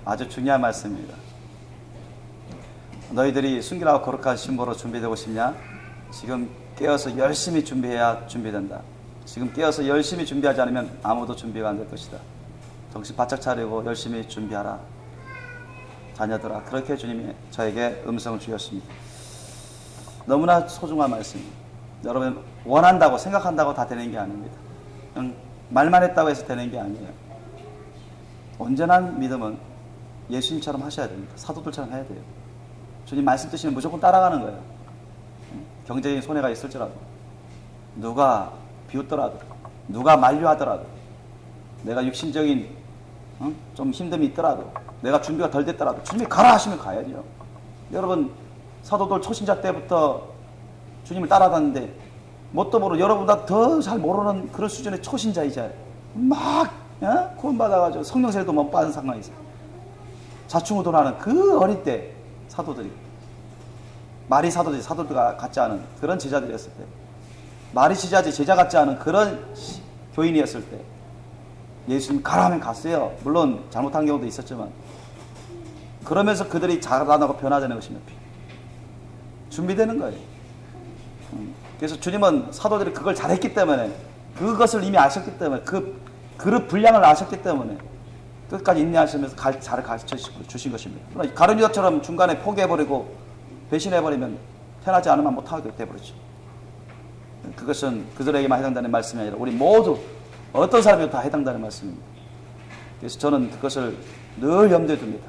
아주 중요한 말씀입니다. 너희들이 순결하고 거룩한 신부로 준비되고 싶냐? 지금 깨어서 열심히 준비해야 준비된다. 지금 깨어서 열심히 준비하지 않으면 아무도 준비가 안 될 것이다. 정신 바짝 차리고 열심히 준비하라. 자녀들아, 그렇게 주님이 저에게 음성을 주셨습니다. 너무나 소중한 말씀입니다. 여러분, 원한다고 생각한다고 다 되는 게 아닙니다. 그냥 말만 했다고 해서 되는 게 아니에요. 온전한 믿음은 예수님처럼 하셔야 됩니다. 사도들처럼 해야 돼요. 주님 말씀 드시면 무조건 따라가는 거예요. 경제적인 손해가 있을지라도, 누가 비웃더라도, 누가 만류하더라도, 내가 육신적인 좀 힘듦이 있더라도, 내가 준비가 덜 됐더라도 주님이 가라 하시면 가야죠. 여러분, 사도들 초신자 때부터 주님을 따라갔는데 뭣도 모르고 여러분보다 더 잘 모르는 그런 수준의 초신자이자 막 구원받아가지고 성령세례도 못 받은 상황에서 자충우돌하는 그 어릴 때 사도들이, 말이 사도지 사도들과 같지 않은 그런 제자들이었을 때, 말이 제자지 제자 같지 않은 그런 교인이었을 때 예수님 가라 하면 갔어요. 물론 잘못한 경우도 있었지만, 그러면서 그들이 자라나고 변화되는 것입니다. 준비되는 거예요. 그래서 주님은 사도들이 그걸 잘했기 때문에, 그것을 이미 아셨기 때문에, 그 그릇 분량을 아셨기 때문에 끝까지 인내하시면서 잘 가르쳐 주신 것입니다. 가룟 유다처럼 중간에 포기해버리고 배신해버리면 태어나지 않으면 못하게 돼버리죠. 그것은 그들에게만 해당되는 말씀이 아니라 우리 모두 어떤 사람에도 다 해당되는 말씀입니다. 그래서 저는 그것을 늘 염두에 둡니다.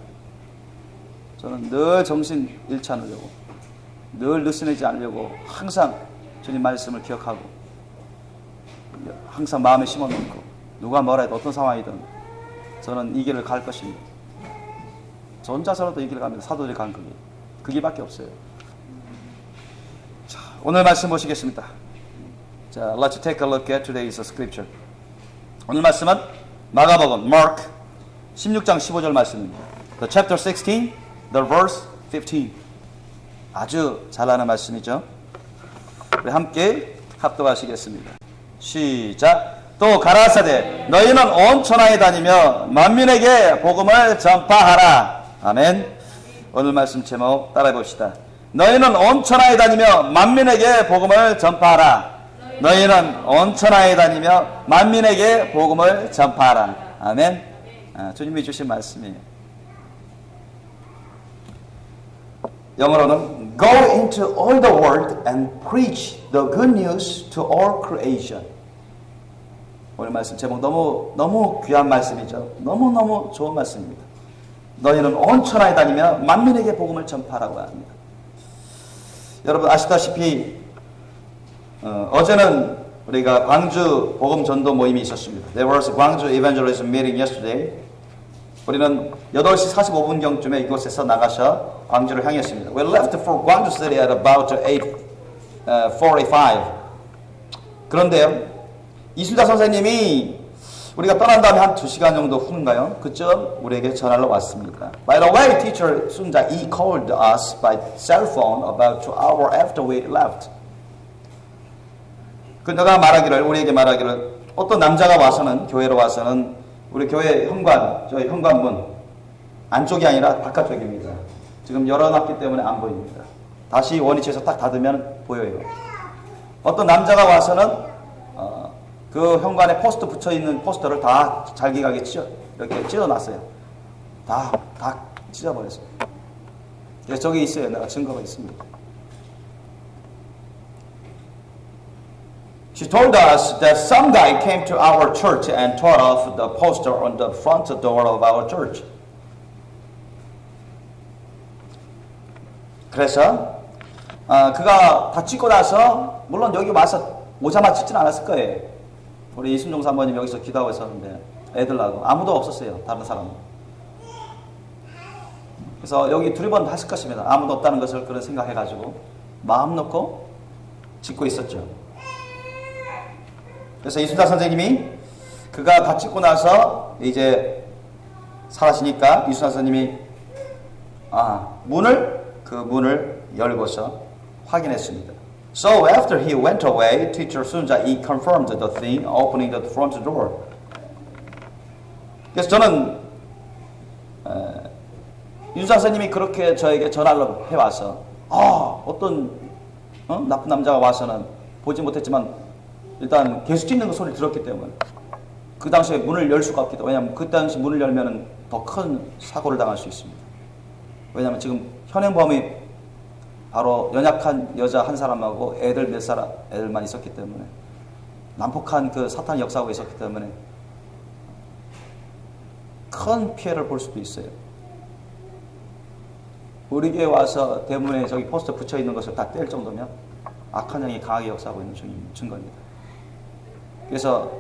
저는 늘 정신 잃지 않으려고, 늘 느슨해지지 않으려고 항상 주님 말씀을 기억하고 항상 마음에 심어놓고, 누가 뭐라 해도 어떤 상황이든 저는 이 길을 갈 것입니다. 저 혼자서라도 이 길을 갑니다. 사도들이 간 그 길밖에 없어요. 자, 오늘 말씀 보시겠습니다. 자, let's take a look at today's scripture. 오늘 말씀은 마가복음 Mark 16장 15절 말씀입니다. The chapter 16, the verse 15. 아주 잘 아는 말씀이죠. 우리 함께 합독하시겠습니다. 시작. 또 가라사대 너희는 온 천하에 다니며 만민에게 복음을 전파하라. 아멘. 오늘 말씀 제목 따라해 봅시다. 너희는 온 천하에 다니며 만민에게 복음을 전파하라. 너희는 온 천하에 다니며 만민에게 복음을 전파하라. 아멘. 주님이 주신 말씀이에요. 영어로는 Go into all the world and preach the good news to all creation. 오늘 말씀 제목 너무 귀한 말씀이죠. 너무너무 좋은 말씀입니다. 너희는 온 천하에 다니며 만민에게 복음을 전파하라고 합니다. 여러분 아시다시피 어제는 우리가 광주 복음 전도 모임이 있었습니다. There was a Gwangju evangelism meeting yesterday. 우리는 8시 45분경쯤에 이곳에서 나가서 광주를 향했습니다. We left for Gwangju City at about 8:45. 그런데요, 이순자 선생님이 우리가 떠난 다음에 한 2시간 정도 후인가요? 그쯤 우리에게 전화를 왔습니다. By the way, teacher Sunja Yi called us by cell phone about 2 hours after we left. 그녀가 우리에게 말하기를 어떤 남자가 와서는, 교회로 와서는 우리 교회 현관, 저희 현관문 안쪽이 아니라 바깥쪽입니다. 지금 열어놨기 때문에 안 보입니다. 다시 원위치에서 딱 닫으면 보여요. 어떤 남자가 와서는 그 현관에 포스터 붙여있는 포스터를 다 잘기가게 이렇게 찢어놨어요. 다 찢어버렸어요. 그래서 저기 있어요. 내가 증거가 있습니다. She told us that some guy came to our church and tore off the poster on the front door of our church. 그래서 그가 다 찍고 나서, 물론 여기 와서 오자마자 찍진 않았을 거예요. 우리 이순종 사모님 여기서 기도하고 있었는데 애들하고 아무도 없었어요. 다른 사람은. 그래서 여기 두리번 했을 것입니다. 아무도 없다는 것을 그런 생각해가지고 마음 놓고 찍고 있었죠. 그래서 이순자 선생님이 그가 다 찍고 나서 이제 사라지니까 이순자 선생님이 문을 열고서 확인했습니다. So after he went away, teacher Sunja Yi confirmed the thing, opening the front door. 그래서 저는 윤 선생님이 그렇게 저에게 전화를 해와서 어떤 나쁜 남자가 와서는 보지 못했지만 일단 계속 찢는 그 소리를 들었기 때문에 그 당시에 문을 열 수가 없기 때문에, 왜냐하면 그 당시 문을 열면 더 큰 사고를 당할 수 있습니다. 왜냐하면 지금 현행범이 바로 연약한 여자 한 사람하고 애들만 있었기 때문에, 난폭한 그 사탄 역사하고 있었기 때문에 큰 피해를 볼 수도 있어요. 우리 교회 와서 대문에 저기 포스터 붙여 있는 것을 다 뗄 정도면 악한 영이 강하게 역사하고 있는 증거입니다. 그래서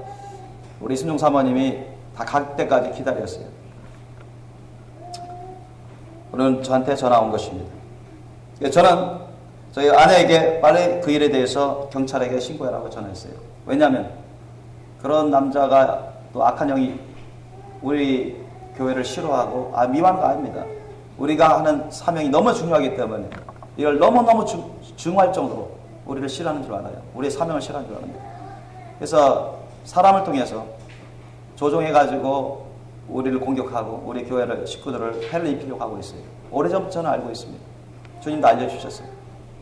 우리 이순종 사모님이 다 갈 때까지 기다렸어요. 오늘 저한테 전화 온 것입니다. 저는 저희 아내에게 빨리 그 일에 대해서 경찰에게 신고해라고 전화했어요. 왜냐하면 그런 남자가 또 악한 영이 우리 교회를 싫어하고, 미워하는 거 아닙니다. 우리가 하는 사명이 너무 중요하기 때문에 이걸 너무너무 중요할 정도로 우리를 싫어하는 줄 알아요. 우리의 사명을 싫어하는 줄 알아요. 그래서 사람을 통해서 조종해가지고 우리를 공격하고 우리 교회를, 식구들을 해를 입히려고 하고 있어요. 오래전부터 저는 알고 있습니다. 주님도 알려주셨어요.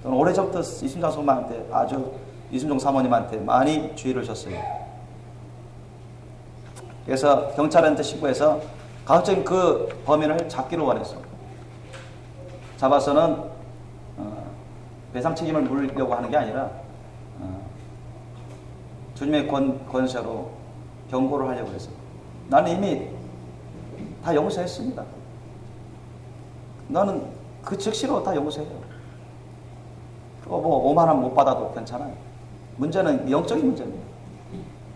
저는 오래전부터 이순종 사모님한테, 이순종 사모님한테 많이 주의를 줬어요. 그래서 경찰한테 신고해서 가급적인 그 범인을 잡기로 원했어요. 잡아서는 배상 책임을 물으려고 하는 게 아니라 주님의 권세로 경고를 하려고 했어요. 나는 이미 다 용서했습니다. 너는 그 즉시로 다 용서해요. 뭐 5만 원 못 받아도 괜찮아요. 문제는 영적인 문제입니다.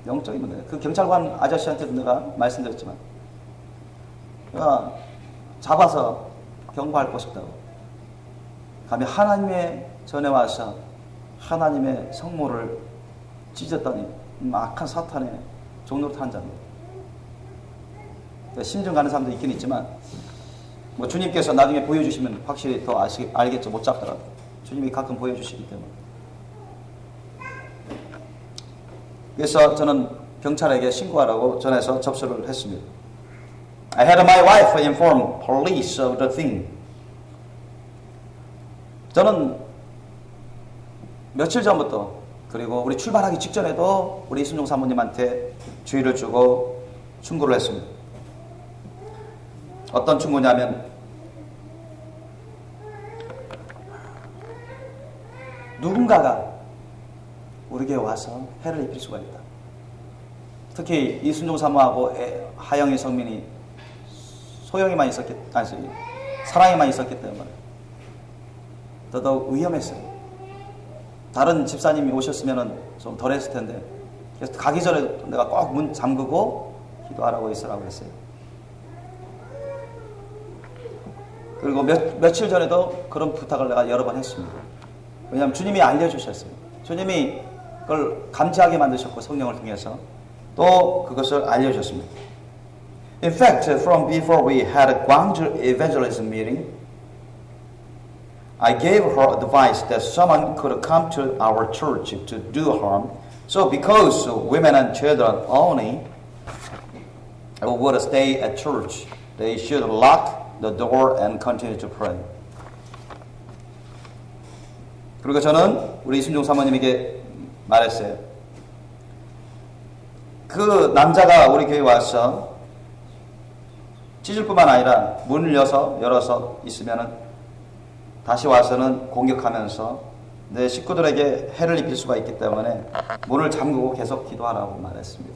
영적인 문제. 그 경찰관 아저씨한테도 내가 말씀드렸지만, 내가 잡아서 경고하고 싶다고. 감히 하나님의 전에 와서 하나님의 성모를 찢었다니 악한 사탄의 종로를 탄 자입니다. 심증 가는 사람도 있긴 있지만, 뭐 주님께서 나중에 보여주시면 확실히 더 알겠죠. 못 잡더라도 주님이 가끔 보여주시기 때문에. 그래서 저는 경찰에게 신고하라고 전해서 접수를 했습니다. I had my wife inform police of the thing. 저는 며칠 전부터, 그리고 우리 출발하기 직전에도 우리 이순종 사모님한테 주의를 주고 충고를 했습니다. 어떤 충고냐면, 누군가가 우리 교회에 와서 해를 입힐 수가 있다. 특히 이순종 사모하고 하영희 성민이 사랑에만 있었기 때문에 더더욱 위험했어요. 다른 집사님이 오셨으면 좀 덜 했을 텐데, 그래서 가기 전에 내가 꼭 문 잠그고 기도하라고 있으라고 했어요. 그리고 며칠 전에도 그런 부탁을 내가 여러 번 했습니다. 왜냐하면 주님이 알려주셨어요. 주님이 그걸 감지하게 만드셨고, 성령을 통해서 또 그것을 알려주셨습니다. In fact, from before we had a Gwangju evangelism meeting, I gave her advice that someone could come to our church to do harm. So because women and children only would stay at church, they should lock the door and continue to pray. 그리고 저는 우리 이순종 사모님에게 말했어요. 그 남자가 우리 교회에 와서 찢을 뿐만 아니라 문을 열어서 있으면은 다시 와서는 공격하면서 내 식구들에게 해를 입힐 수가 있기 때문에 문을 잠그고 계속 기도하라고 말했습니다.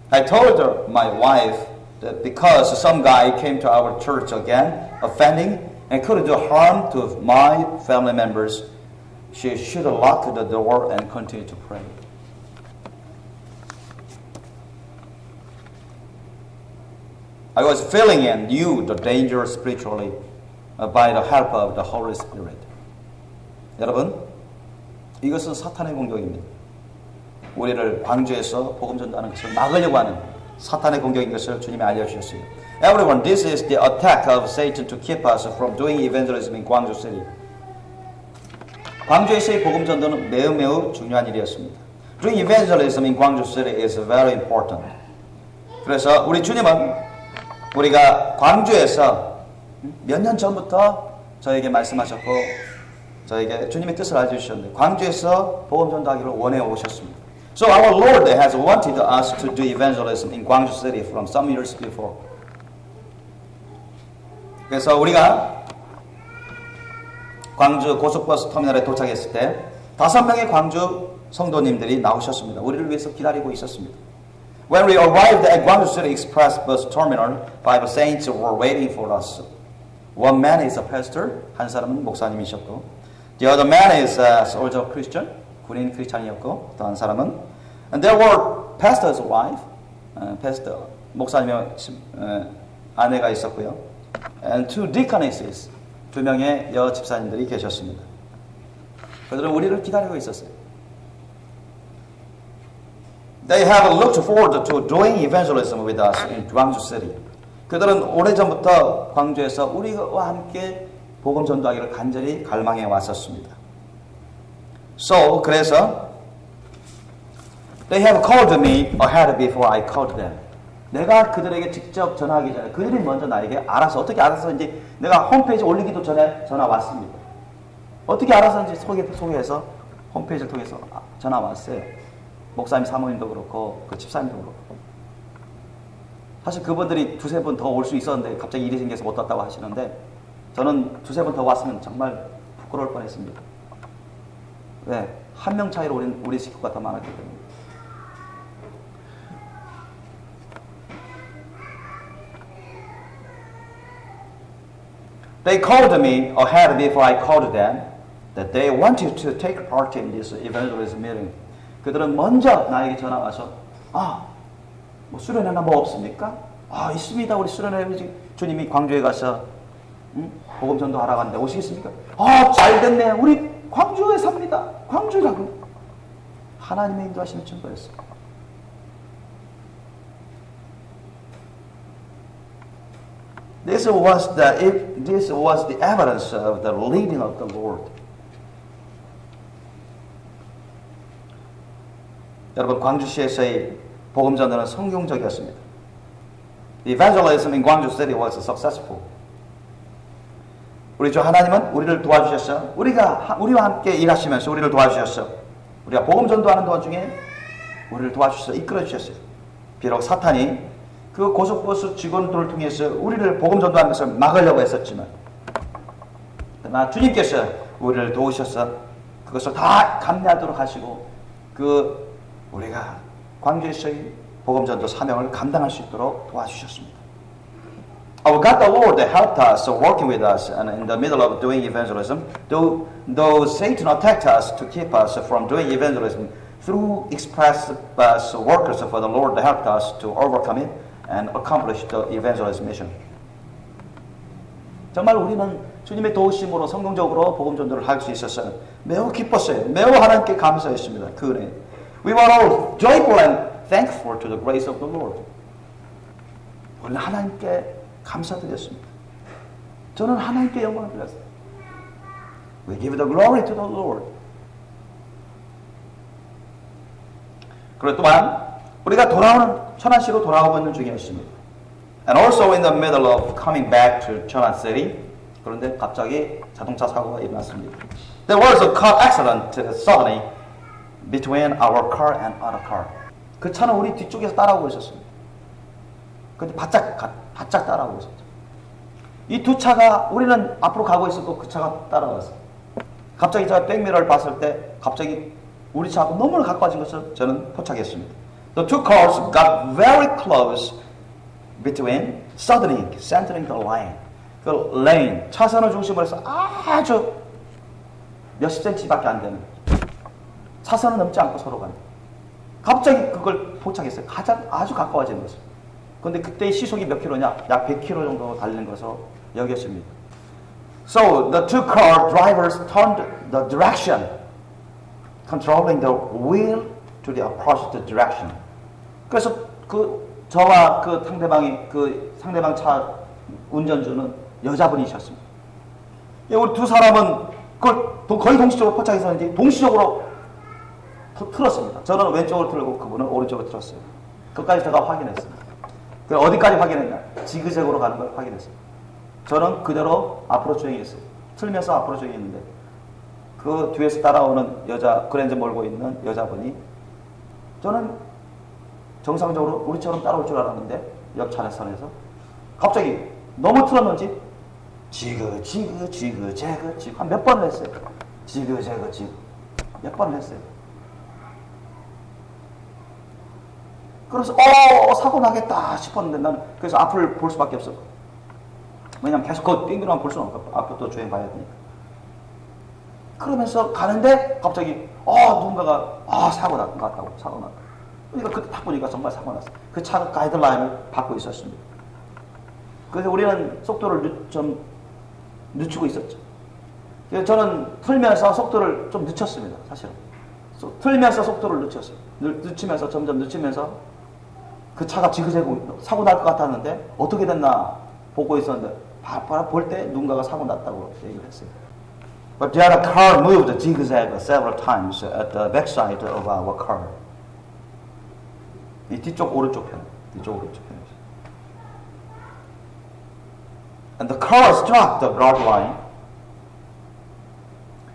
I told her, my wife, that because some guy came to our church again, offending and could do harm to my family members, she should lock the door and continue to pray. I was feeling and knew the danger spiritually by the help of the Holy Spirit. 여러분, 이것은 사탄의 공격입니다. 우리를 광주에서 복음 전도하는 것을 막으려고 하는 사탄의 공격인 것을 주님이 알려주셨어요. Everyone, this is the attack of Satan to keep us from doing evangelism in Gwangju City. 광주에서의 복음 전도는 매우 중요한 일이었습니다. Doing evangelism in Gwangju City is very important. 그래서 우리 주님은 우리가 광주에서 몇 년 전부터 저에게 말씀하셨고 저에게 주님의 뜻을 알려주셨는데 광주에서 복음 전도하기를 원해 오셨습니다. So our Lord has wanted us to do evangelism in Gwangju City from some years before. 그래서 우리가 광주 고속버스 터미널에 도착했을 때 5명의 광주 성도님들이 나오셨습니다. 우리를 위해서 기다리고 있었습니다. When we arrived at Gwangju City Express Bus Terminal, 5 saints were waiting for us. One man is a pastor, 한 사람은 목사님이셨고, the other man is a soldier Christian, 군인 크리스찬이었고, 또 한 사람은, and there were pastor's wife, pastor 목사님의 아내가 있었고요, and 2 deaconesses, 2명의 여 집사님들이 계셨습니다. 그들은 우리를 기다리고 있었어요. They have looked forward to doing evangelism with us in Gwangju City. 그들은 오래전부터 광주에서 우리와 함께 복음 전도하기를 간절히 갈망해 왔었습니다. So, 그래서 they have called me ahead before I called them. 내가 그들에게 직접 전화하기 전에 그들이 먼저 나에게 알아서 어떻게 알았었는지 내가 홈페이지 올리기도 전에 전화 왔습니다. 어떻게 알았었는지 소개해서 홈페이지를 통해서 전화 왔어요. 목사님 사모님도 그렇고 그 집사님도 그렇고 사실 그분들이 2-3번 더 올 수 있었는데 갑자기 일이 생겨서 못 왔다고 하시는데 저는 2-3번 더 왔으면 정말 부끄러울 뻔했습니다. 왜? 한 명 차이로 우리 식구가 더 많았기 때문에. They called me ahead before I called them that they wanted to take part in this evangelism meeting. 그들은 먼저 나에게 전화 와서 뭐 수련회나 뭐 없습니까? 있습니다. 우리 수련회 주님이 광주에 가서 복음 전도하러 갔는데 오시겠습니까? 잘 됐네. 우리 광주에 삽니다. 광주라고. 하나님의 인도하심을 증거했어요. This was the evidence of the leading of the Lord. 여러분 광주시에서의 복음 전도는 성공적이었습니다. The evangelism in Gwangju City was successful. 우리 주 하나님은 우리를 도와주셨어. 우리와 함께 일하시면서 우리를 도와주셨어. 우리가 복음 전도하는 도중에 우리를 도와주셔서 이끌어 주셨어요. 비록 사탄이 그 고속버스 직원들을 통해서 우리를 복음 전도하는 것을 막으려고 했었지만, 그러나 주님께서 우리를 도우셔서 그것을 다 감내하도록 하시고 우리가 광주에서의 복음 전도 사명을 감당할 수 있도록 도와주셨습니다. Our God the Lord helped us, working with us, and in the middle of doing evangelism, though Satan attacked us to keep us from doing evangelism, through express bus workers for the Lord helped us to overcome it and accomplish the evangelism mission. 정말 우리는 주님의 도우심으로 성공적으로 복음 전도를 할 수 있었어요. 매우 기뻤어요. 매우 하나님께 감사했습니다. 그 은혜. We were all joyful and thankful to the grace of the Lord. 우리는 하나님께 감사드렸습니다. 저는 하나님께 영광을 드렸어요. We give the glory to the Lord. 그리고 또한 우리가 천안시로 돌아오고 있는 중이었습니다. And also in the middle of coming back to Cheonan City. 그런데 갑자기 자동차 사고가 일어났습니다. There was a car accident suddenly between our car and other car. 그 차는 우리 뒤쪽에서 따라오고 있었습니다. 근데 바짝 따라오고 있었죠. 이 두 차가 우리는 앞으로 가고 있었고 그 차가 따라왔어요. 갑자기 제가 백미러를 봤을 때 갑자기 우리 차하고 너무 가까워진 것을 저는 포착했습니다. The two cars got very close between, suddenly centering the lane. 그 레인, 차선을 중심으로 해서 아주 몇십 센치밖에 안 되는 차선을 넘지 않고 서로 가는. 갑자기 그걸 포착했어요. 아주 가까워지는 것을. 그런데 그때의 시속이 몇 킬로냐? 약 100km 정도 달리는 것으로 여겼습니다. So the two car drivers turned the direction, controlling the wheel to the opposite direction. 그래서 저와 상대방 차 운전주는 여자분이셨습니다. 우리 두 사람은 그걸 거의 동시적으로 포착해서 동시적으로 틀었습니다. 저는 왼쪽으로 틀고 그분은 오른쪽으로 틀었어요. 그것까지 제가 확인했습니다. 어디까지 확인했냐? 지그재그로 가는 걸 확인했습니다. 저는 그대로 앞으로 주행했어요. 틀면서 앞으로 주행했는데 그 뒤에서 따라오는 여자, 그랜저 몰고 있는 여자분이 저는 정상적으로 우리처럼 따라올 줄 알았는데 옆 차례선에서 갑자기 너무 틀었는지 지그 한 몇 번을 했어요. 지그 몇 번을 했어요. 그래서 사고 나겠다 싶었는데 난 그래서 앞을 볼 수밖에 없어. 왜냐면 계속 그 빙그만 볼 수는 없고 앞으로 또 주행 봐야 되니까. 그러면서 가는데 갑자기 누군가가 사고 났다고. 그러니까 그때 딱 보니까 정말 사고 났어. 그 차가 가이드라인을 밟고 있었습니다. 그래서 우리는 속도를 좀 늦추고 있었죠. 그래서 저는 틀면서 속도를 좀 늦췄습니다. 사실은. 틀면서 속도를 늦췄어요. 늦추면서 점점 늦추면서 그 차가 지그재그 사고 날 것 같았는데 어떻게 됐나 보고 있었는데 바로 볼 때 누군가가 사고 났다고 얘기를 했어요. But the other car moved zigzag several times at the backside of our car. 이 뒤쪽 오른쪽 편. And the car struck the guard line.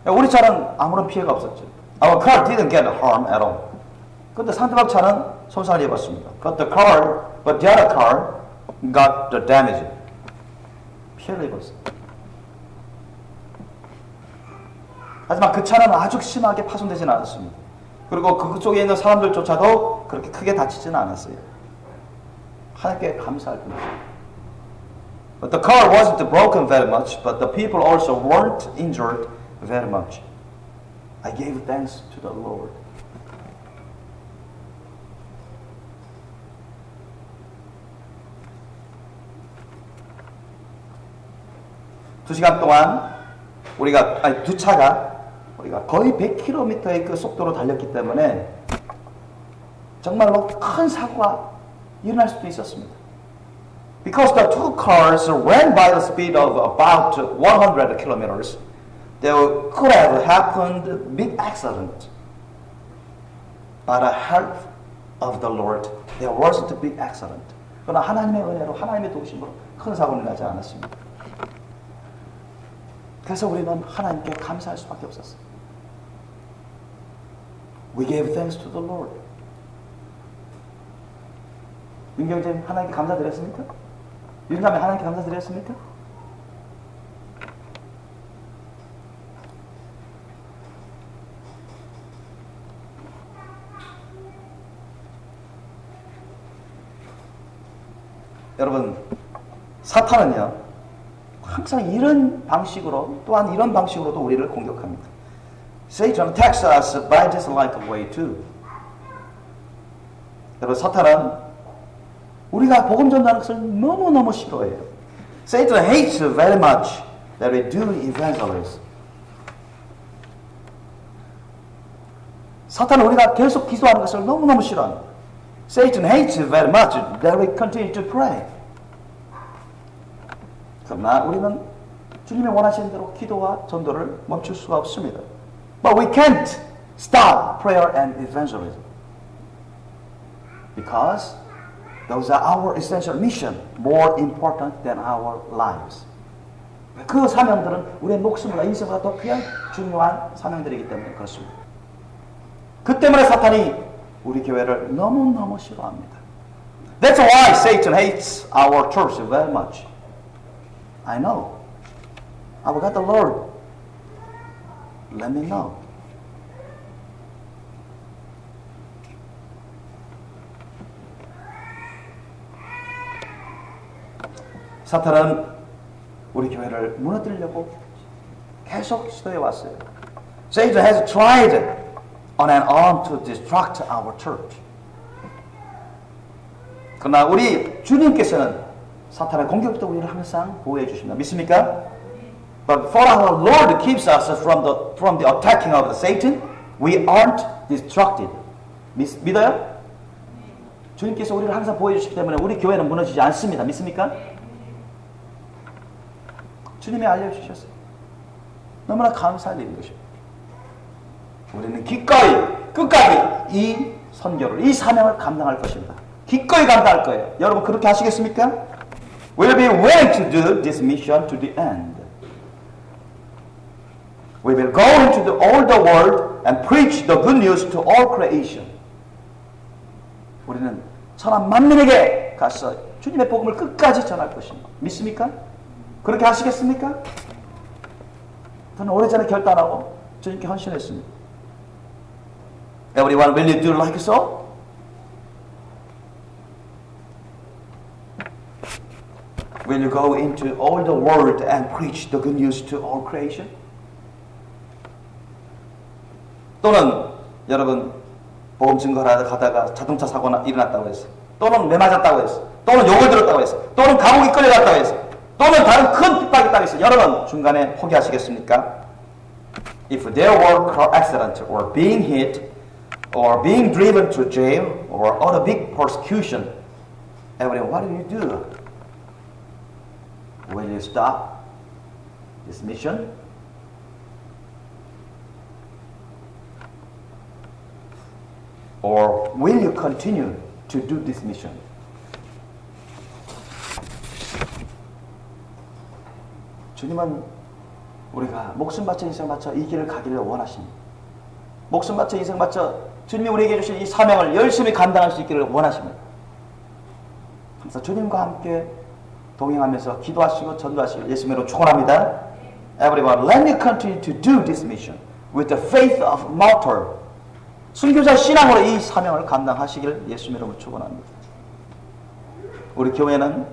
우리 차는 아무런 피해가 없었죠. Our car didn't get harm at all. 근데 상대방 차는 손상을 입었습니다. But the other car got the damage. 피해를 입었어요. 하지만 그 차는 아주 심하게 파손되지는 않았습니다. 그리고 그쪽에 있는 사람들조차도 그렇게 크게 다치지는 않았어요. 하나님께 감사할 뿐이죠. But the car wasn't broken very much, but the people also weren't injured very much. I gave thanks to the Lord. 두 시간 동안 두 차가 우리가 거의 100km의 그 속도로 달렸기 때문에 정말로 큰 사고가 일어날 수도 있었습니다. Because the two cars ran by the speed of about 100 kilometers, there could have happened a big accident. By the help of the Lord, there wasn't a big accident. 그러나 하나님의 은혜로, 하나님의 도우심으로 큰 사고는 나지 않았습니다. 그래서 우리는 하나님께 감사할 수밖에 없었어요. We gave thanks to the Lord. 윤경재님 하나님께 감사드렸습니까? 윤자매 하나님께 감사드렸습니까? 여러분, 사탄은요 항상 이런 방식으로 또한 이런 방식으로도 우리를 공격합니다. Satan attacks us by this like way too. 여러분, 사탄은 우리가 복음 전하는 것을 너무너무 싫어해요. Satan hates very much that we do evangelism. 사탄은 우리가 계속 기도하는 것을 너무너무 싫어합니다. Satan hates very much that we continue to pray. 그러나 우리는 주님이 원하시는 대로 기도와 전도를 멈출 수가 없습니다. But we can't stop prayer and evangelism. Because those are our essential mission, more important than our lives. 그 사명들은 우리의 목숨과 인생보다 더 귀한 중요한 사명들이기 때문에 그렇습니다. 그 때문에 사탄이 우리 교회를 너무너무 싫어합니다. That's why Satan hates our church very much. I know. I've got the Lord. Let me know. 사탄은 우리 교회를 무너뜨리려고 계속 시도해 왔어요. Satan has tried on and on to distract our church. 그러나 우리 주님께서는 사탄의 공격부터 우리를 항상 보호해 주십니다. 믿습니까? But for our Lord keeps us from the attacking of the Satan, we aren't distracted. 믿어요? 주님께서 우리를 항상 보호해 주시기 때문에 우리 교회는 무너지지 않습니다. 믿습니까? 주님이 알려주셨어요. 너무나 감사할 일인 것입니다. 우리는 기꺼이 끝까지 이 선교를, 이 사명을 감당할 것입니다. 기꺼이 감당할 거예요. 여러분 그렇게 하시겠습니까? will be willing to do this mission to the end. We will go into all the world and preach the good news to all creation. 우리는 천하 만민에게 가서 주님의 복음을 끝까지 전할 것입니다. 믿습니까? 그렇게 하시겠습니까? 저는 오래전에 결단하고 주님께 헌신했습니다. Everyone, will you do like so? Will you go into all the world and preach the good news to all creation? 또는 여러분 보험 증거하러 가다가 자동차 사고가 일어났다고 해서, 또는 매 맞았다고 해서, 또는 욕을 들었다고 해서, 또는 감옥에 끌려갔다고 해서, 또는 다른 큰 핍박이 있다고 해서 여러분 중간에 포기하시겠습니까? If there were car accident or being hit or being driven to jail or other big persecution, everyone, what do you do? Will you stop this mission? Or will you continue to do this mission? 주님은 우리가 목숨 바쳐 인생 바쳐 이 길을 가기를 원하십니다. 목숨 바쳐 인생 바쳐 주님이 우리에게 주신 이 사명을 열심히 감당할 수 있기를 원하십니다. 그래서 주님과 함께 동행하면서 기도하시고 전도하시길 예수님으로 축원합니다. Everyone, let me continue to do this mission with the faith of martyr. 순교자 신앙으로 이 사명을 감당하시길 예수님으로 축원합니다. 우리 교회는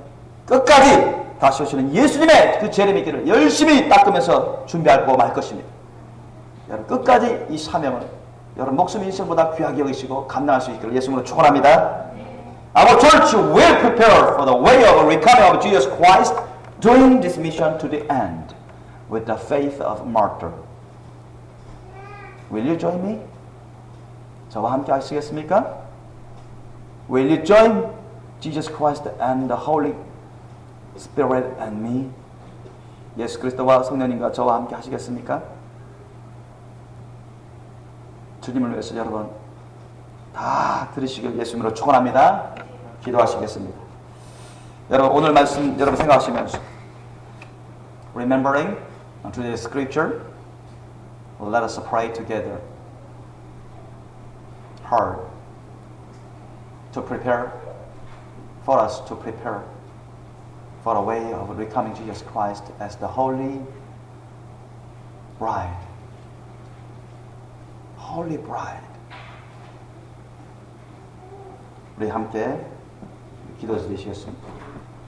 끝까지 다시 오시는 예수님의 그 재림의 길을 열심히 닦으면서 준비하고 말 것입니다. 여러분 끝까지 이 사명을 여러분 목숨 인생보다 귀하게 여기시고 감당할 수 있기를 예수님으로 축원합니다. Our church will prepare for the way of recovery of Jesus Christ, doing this mission to the end with the faith of martyr. Will you join me? 저와 함께 하시겠습니까? Will you join Jesus Christ and the Holy Spirit and me? 예수 그리스도와 성령님과 저와 함께 하시겠습니까? 주님을 위해서 여러분 다 들으시길 예수님으로 축원합니다. 기도하시겠습니다. 여러분 오늘 말씀 여러분 생각하시면서 remembering today's scripture, let us pray together hard to prepare for us to prepare for a way of becoming Jesus Christ as the holy bride. Holy bride. 우리 함께 기도해 주시겠습니다.